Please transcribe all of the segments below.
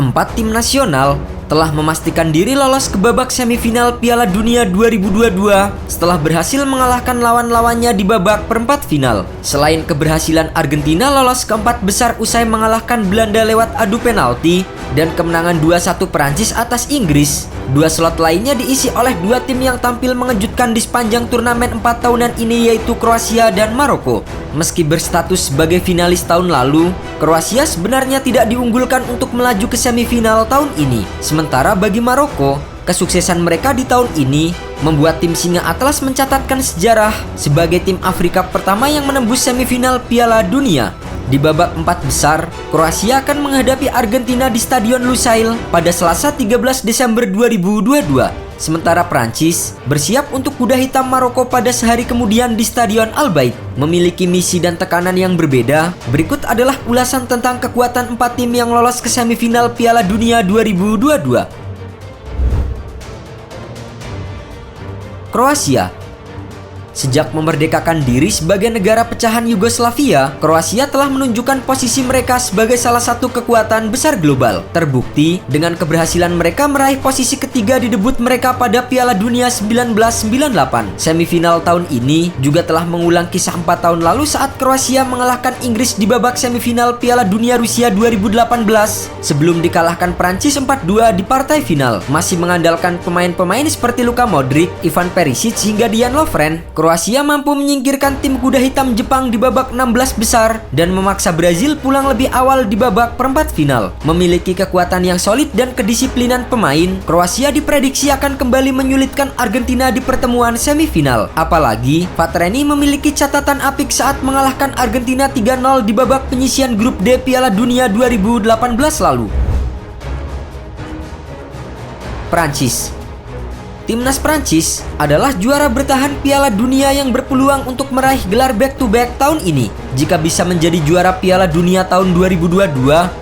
Keempat tim nasional telah memastikan diri lolos ke babak semifinal Piala Dunia 2022 setelah berhasil mengalahkan lawan-lawannya di babak perempat final. Selain keberhasilan Argentina lolos keempat besar usai mengalahkan Belanda lewat adu penalti dan kemenangan 2-1 Prancis atas Inggris, dua slot lainnya diisi oleh dua tim yang tampil mengejutkan di sepanjang turnamen 4 tahunan ini, yaitu Kroasia dan Maroko. Meski berstatus sebagai finalis tahun lalu, Kroasia sebenarnya tidak diunggulkan untuk melaju ke semifinal tahun ini. Sementara bagi Maroko, kesuksesan mereka di tahun ini membuat tim Singa Atlas mencatatkan sejarah sebagai tim Afrika pertama yang menembus semifinal Piala Dunia. Di babak empat besar, Kroasia akan menghadapi Argentina di Stadion Lusail pada Selasa 13 Desember 2022. Sementara Prancis bersiap untuk kuda hitam Maroko pada sehari kemudian di Stadion Al Bayt. Memiliki misi dan tekanan yang berbeda, berikut adalah ulasan tentang kekuatan empat tim yang lolos ke semifinal Piala Dunia 2022. Kroasia. Sejak memerdekakan diri sebagai negara pecahan Yugoslavia, Kroasia telah menunjukkan posisi mereka sebagai salah satu kekuatan besar global. Terbukti dengan keberhasilan mereka meraih posisi ketiga di debut mereka pada Piala Dunia 1998. Semifinal tahun ini juga telah mengulang kisah 4 tahun lalu saat Kroasia mengalahkan Inggris di babak semifinal Piala Dunia Rusia 2018 sebelum dikalahkan Prancis 4-2 di partai final. Masih mengandalkan pemain-pemain seperti Luka Modric, Ivan Perisic hingga Dejan Lovren, Kroasia mampu menyingkirkan tim kuda hitam Jepang di babak 16 besar dan memaksa Brazil pulang lebih awal di babak perempat final. Memiliki kekuatan yang solid dan kedisiplinan pemain, Kroasia diprediksi akan kembali menyulitkan Argentina di pertemuan semifinal. Apalagi, Vatreni memiliki catatan apik saat mengalahkan Argentina 3-0 di babak penyisihan grup D Piala Dunia 2018 lalu. Prancis. Timnas Prancis adalah juara bertahan Piala Dunia yang berpeluang untuk meraih gelar back-to-back tahun ini. Jika bisa menjadi juara Piala Dunia tahun 2022,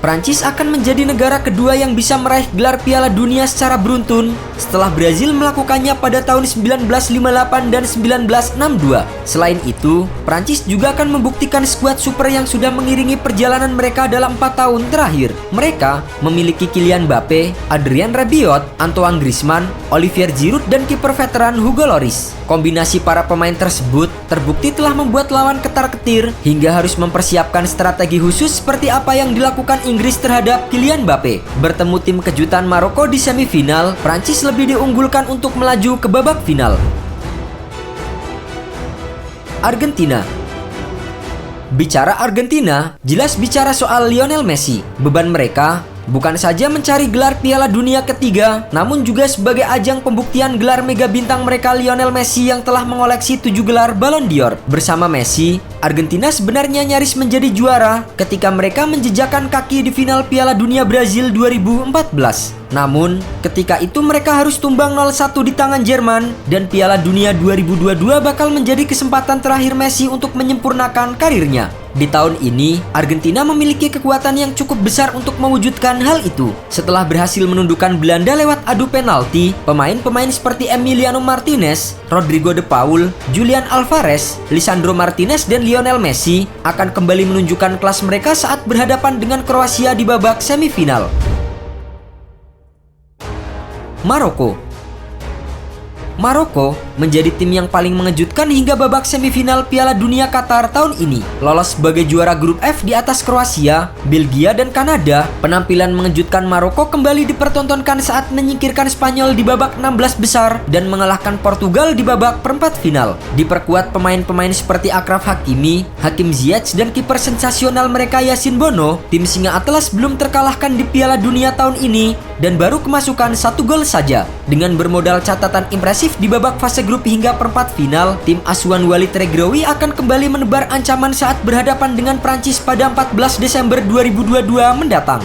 Prancis akan menjadi negara kedua yang bisa meraih gelar Piala Dunia secara beruntun setelah Brazil melakukannya pada tahun 1958 dan 1962. Selain itu, Prancis juga akan membuktikan skuad super yang sudah mengiringi perjalanan mereka dalam 4 tahun terakhir. Mereka memiliki Kylian Mbappe, Adrien Rabiot, Antoine Griezmann, Olivier Giroud, dan kiper veteran Hugo Lloris. Kombinasi para pemain tersebut terbukti telah membuat lawan ketar-ketir hingga harus mempersiapkan strategi khusus seperti apa yang dilakukan Inggris terhadap Kylian Mbappe. Bertemu tim kejutan Maroko di semifinal, Prancis lebih diunggulkan untuk melaju ke babak final. Argentina. Bicara Argentina, jelas bicara soal Lionel Messi. Beban mereka bukan saja mencari gelar Piala Dunia ketiga, namun juga sebagai ajang pembuktian gelar mega bintang mereka Lionel Messi yang telah mengoleksi 7 gelar Ballon d'Or. Bersama Messi, Argentina sebenarnya nyaris menjadi juara ketika mereka menjejakkan kaki di final Piala Dunia Brazil 2014. Namun, ketika itu mereka harus tumbang 0-1 di tangan Jerman dan Piala Dunia 2022 bakal menjadi kesempatan terakhir Messi untuk menyempurnakan karirnya. Di tahun ini, Argentina memiliki kekuatan yang cukup besar untuk mewujudkan hal itu. Setelah berhasil menundukkan Belanda lewat adu penalti, pemain-pemain seperti Emiliano Martinez, Rodrigo de Paul, Julian Alvarez, Lisandro Martinez, dan Lionel Messi akan kembali menunjukkan kelas mereka saat berhadapan dengan Kroasia di babak semifinal. Maroko menjadi tim yang paling mengejutkan hingga babak semifinal Piala Dunia Qatar tahun ini. Lolos sebagai juara grup F di atas Kroasia, Belgia, dan Kanada, penampilan mengejutkan Maroko kembali dipertontonkan saat menyingkirkan Spanyol di babak 16 besar dan mengalahkan Portugal di babak perempat final. Diperkuat pemain-pemain seperti Achraf Hakimi, Hakim Ziyech, dan kiper sensasional mereka Yacine Bono, tim Singa Atlas belum terkalahkan di Piala Dunia tahun ini dan baru kemasukan 1 gol saja. Dengan bermodal catatan impresif di babak fase grup hingga perempat final, tim asuhan Walid Regraoui akan kembali menebar ancaman saat berhadapan dengan Prancis pada 14 Desember 2022 mendatang.